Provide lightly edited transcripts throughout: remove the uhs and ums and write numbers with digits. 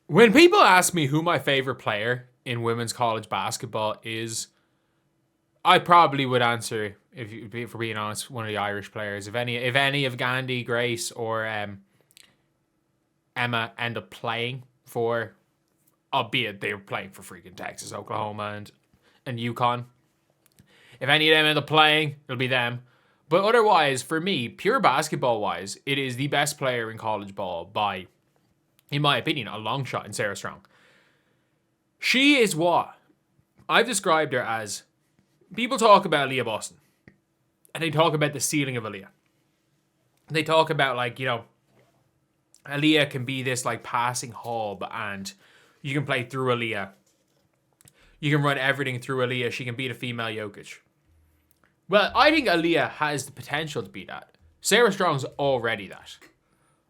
When people ask me who my favorite player in women's college basketball is, I probably would answer, if we're being honest, one of the Irish players. If any of Gandhi, Grace, or Emma end up playing for, albeit they were playing for freaking Texas, Oklahoma, and UConn. If any of them end up playing, it'll be them. But otherwise, for me, pure basketball wise, it is the best player in college ball by, in my opinion, a long shot in Sarah Strong. She is what I've described her as. People talk about Aaliyah Boston, and they talk about the ceiling of Aaliyah. They talk about, like, Aaliyah can be this like passing hub, and you can play through Aaliyah. You can run everything through Aaliyah. She can beat a female Jokic. Well, I think Aaliyah has the potential to be that. Sarah Strong's already that.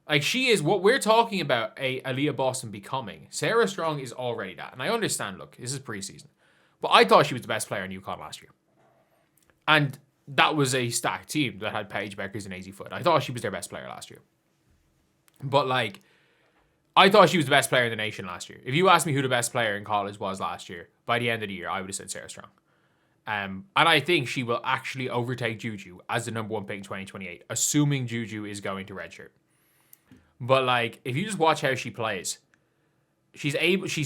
Like, she is what we're talking about a Aaliyah Boston becoming. Sarah Strong is already that. And I understand, look, this is preseason. But I thought she was the best player in UConn last year. And that was a stacked team that had Paige Bueckers and AZ Foot. I thought she was their best player last year. But, like, I thought she was the best player in the nation last year. If you asked me who the best player in college was last year, by the end of the year, I would have said Sarah Strong. And I think she will actually overtake Juju as the number one pick in 2028, assuming Juju is going to redshirt. But, like, if you just watch how she plays, she's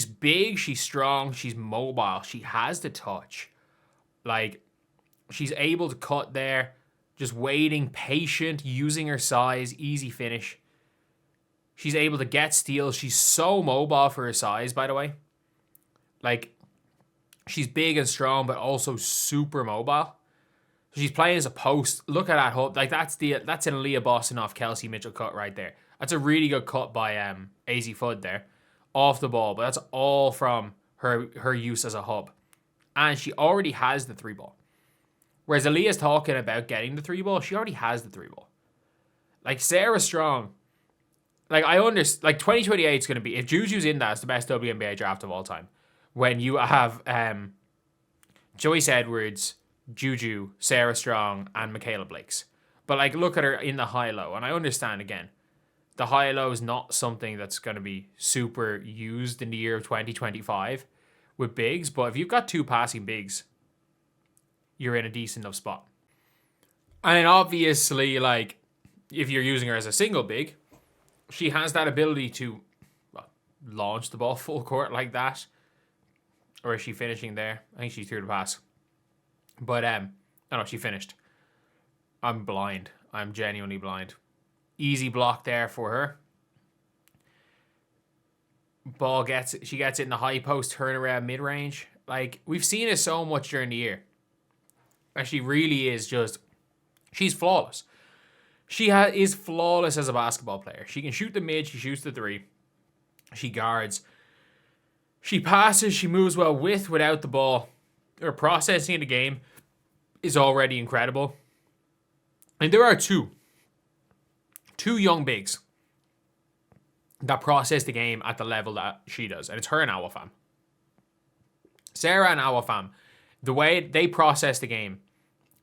big, she's strong, she's mobile, she has the touch. Like, she's able to cut there, just waiting, patient, using her size, easy finish. She's able to get steals. She's so mobile for her size, by the way. Like, she's big and strong, but also super mobile. She's playing as a post. Look at that hook. Like, that's an Aaliyah Boston off Kelsey Mitchell cut right there. That's a really good cut by AZ Fudd there, off the ball. But that's all from her use as a hub. And she already has the three ball. Whereas Aaliyah's talking about getting the three ball, she already has the three ball. Like, Sarah Strong, like, I understand, like, 2028 is going to be, if Juju's in that, it's the best WNBA draft of all time. When you have Joyce Edwards, Juju, Sarah Strong, and Michaela Blakes. But, like, look at her in the high-low. And I understand, again, the high-low is not something that's going to be super used in the year of 2025 with bigs. But if you've got two passing bigs, you're in a decent enough spot. And obviously, like, if you're using her as a single big, she has that ability to, well, launch the ball full court like that. Or is she finishing there? I think she threw the pass. But, no, she finished. I'm blind. I'm genuinely blind. Easy block there for her. She gets it in the high post, turnaround, mid-range. Like, we've seen it so much during the year. And she really is just, she's flawless. She is flawless as a basketball player. She can shoot the mid, she shoots the three. She guards. She passes, she moves well with, without the ball. Her processing in the game is already incredible. And there are two young bigs that process the game at the level that she does. And it's her and Awafam. Sarah and Awafam, the way they process the game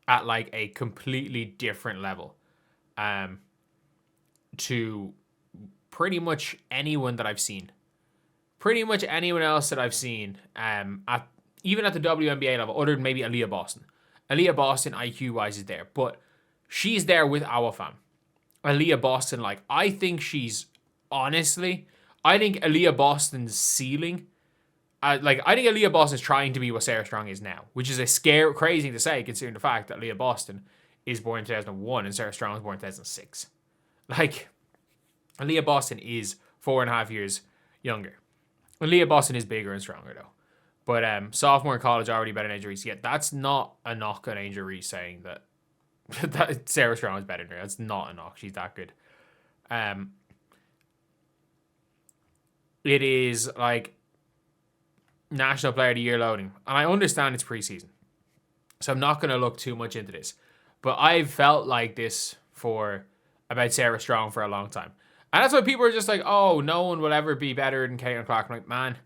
at, like, a completely different level to pretty much anyone that I've seen. Pretty much anyone else that I've seen, even at the WNBA level, other than maybe Aaliyah Boston. Aaliyah Boston, IQ-wise, is there. But she's there with Awafam. Aaliyah Boston, like, I think Aaliyah Boston's ceiling, I think Aaliyah Boston is trying to be what Sarah Strong is now, which is crazy thing to say, considering the fact that Aaliyah Boston is born in 2001 and Sarah Strong was born in 2006. Like, Aaliyah Boston is 4.5 years younger. Aaliyah Boston is bigger and stronger, though. But sophomore in college, already better than Angel Reese. Yeah, that's not a knock on Angel Reese saying that Sarah Strong is better than her. That's not a knock. She's that good. It is, like, National Player of the Year loading. And I understand it's preseason. So I'm not going to look too much into this. But I've felt like this about Sarah Strong for a long time. And that's why people are just like, oh, no one will ever be better than Caitlin Clark. I'm like, man,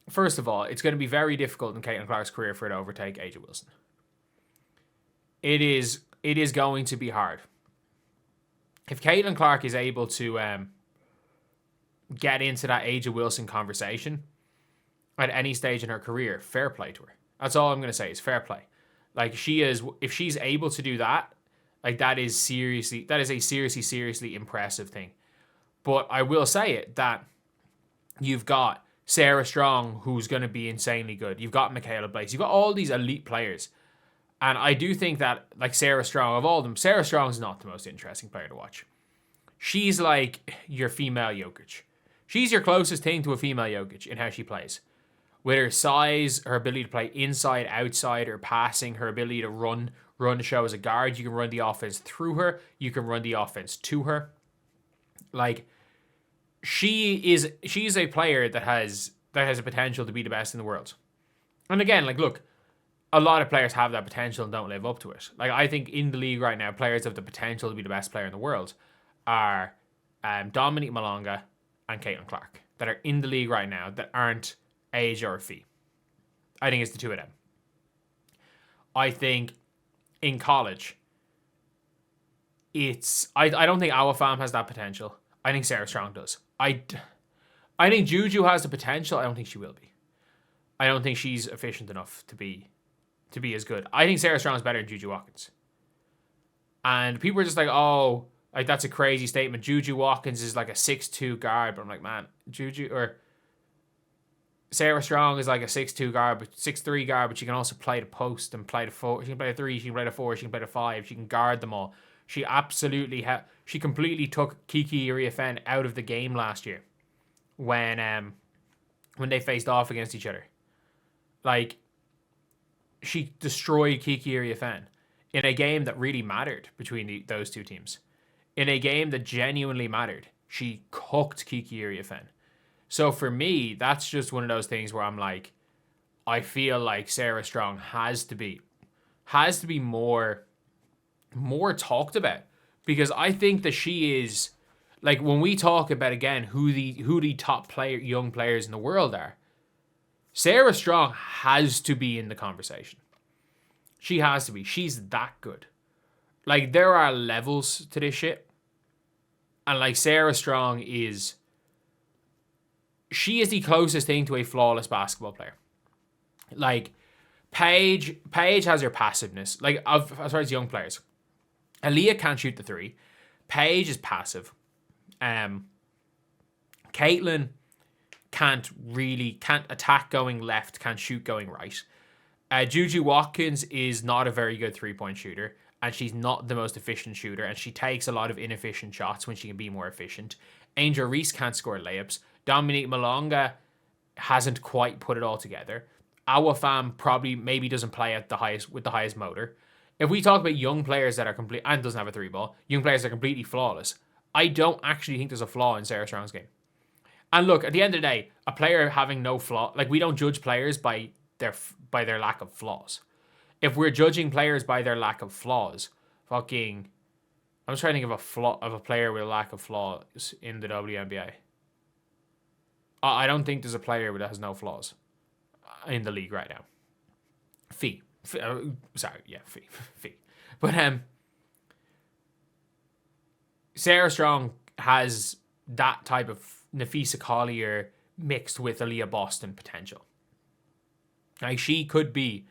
first of all, it's going to be very difficult in Caitlin Clark's career for her to overtake A'ja Wilson. It is going to be hard. If Caitlin Clark is able to get into that Angel Wilson conversation at any stage in her career, fair play to her. That's all I'm going to say is fair play. Like, if she's able to do that, like, that is a seriously impressive thing. But I will say it, that you've got Sarah Strong, who's going to be insanely good. You've got Michaela Blakes. You've got all these elite players. And I do think that, like, Sarah Strong, of all of them, Sarah Strong's not the most interesting player to watch. She's like your female Jokic. She's your closest thing to a female Jokic in how she plays. With her size, her ability to play inside, outside, her passing, her ability to run the show as a guard. You can run the offense through her. You can run the offense to her. Like, she's a player that has a potential to be the best in the world. And again, like, look, a lot of players have that potential and don't live up to it. Like, I think in the league right now, players have the potential to be the best player in the world are Dominique Malonga and Caitlin Clark, that are in the league right now that aren't Asia or Fee. I think it's the two of them. I think in college, I don't think Awafam has that potential. I think Sarah Strong does. I think Juju has the potential. I don't think she will be. I don't think she's efficient enough to be as good. I think Sarah Strong is better than Juju Watkins. And people are just like, oh, like, that's a crazy statement. Juju Watkins is like a 6'2" guard. But I'm like, man, Sarah Strong is like a 6'2" guard, but 6'3" guard, but she can also play the post and play the 4. She can play the 3, she can play the 4, she can play the 5. She can guard them all. She absolutely she completely took Kiki Iriafen out of the game last year when they faced off against each other. Like, she destroyed Kiki Iriafen in a game that really mattered between those two teams. In a game that genuinely mattered, she cooked Kiki Iriafen. So for me, that's just one of those things where I'm like, I feel like Sarah Strong has to be more talked about, because I think that she is, like, when we talk about, again, who the top young players in the world are, Sarah Strong has to be in the conversation. She has to be. She's that good. Like, there are levels to this shit. And, like, Sarah Strong she is the closest thing to a flawless basketball player. Like, Paige has her passiveness. Like, as far as young players, Aaliyah can't shoot the 3. Paige is passive. Caitlin can't attack going left, can't shoot going right. Juju Watkins is not a very good 3-point shooter, and she's not the most efficient shooter, and she takes a lot of inefficient shots when she can be more efficient. Angel Reese can't score layups. Dominique Malonga hasn't quite put it all together. Awafam maybe doesn't play at with the highest motor. If we talk about young players that are complete and doesn't have a 3-ball, young players that are completely flawless, I don't actually think there's a flaw in Sarah Strong's game. And look, at the end of the day, a player having no flaw, like, we don't judge players by their lack of flaws. If we're judging players by their lack of flaws, I'm just trying to think of a player with a lack of flaws in the WNBA. I don't think there's a player that has no flaws in the league right now. Fee. But Sarah Strong has that type of Nafisa Collier mixed with Aaliyah Boston potential. Like, she could be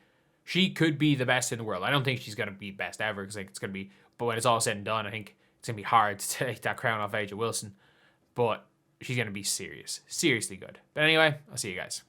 the best in the world. I don't think she's going to be best ever, because, like, it's going to be, but when it's all said and done, I think it's going to be hard to take that crown off Angel Wilson. But she's going to be seriously good. But anyway, I'll see you guys.